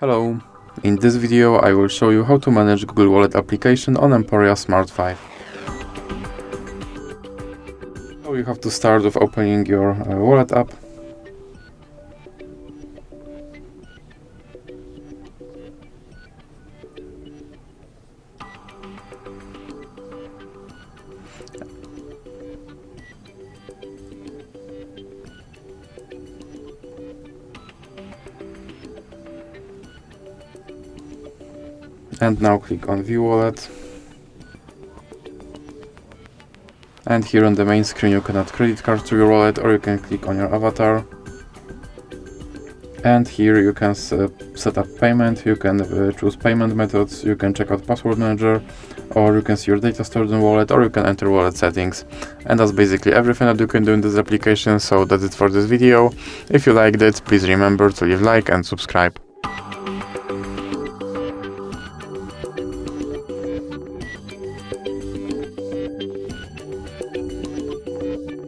Hello, in this video I will show you how to manage Google Wallet application on EMPORIA Smart 5. So you have to start with opening your wallet app. And now click on View Wallet. And here on the main screen you can add credit card to your wallet, or you can click on your avatar. And here you can set up payment, you can choose payment methods, you can check out password manager, or you can see your data stored in wallet, or you can enter wallet settings. And that's basically everything that you can do in this application, so that's it for this video. If you liked it, please remember to leave a like and subscribe.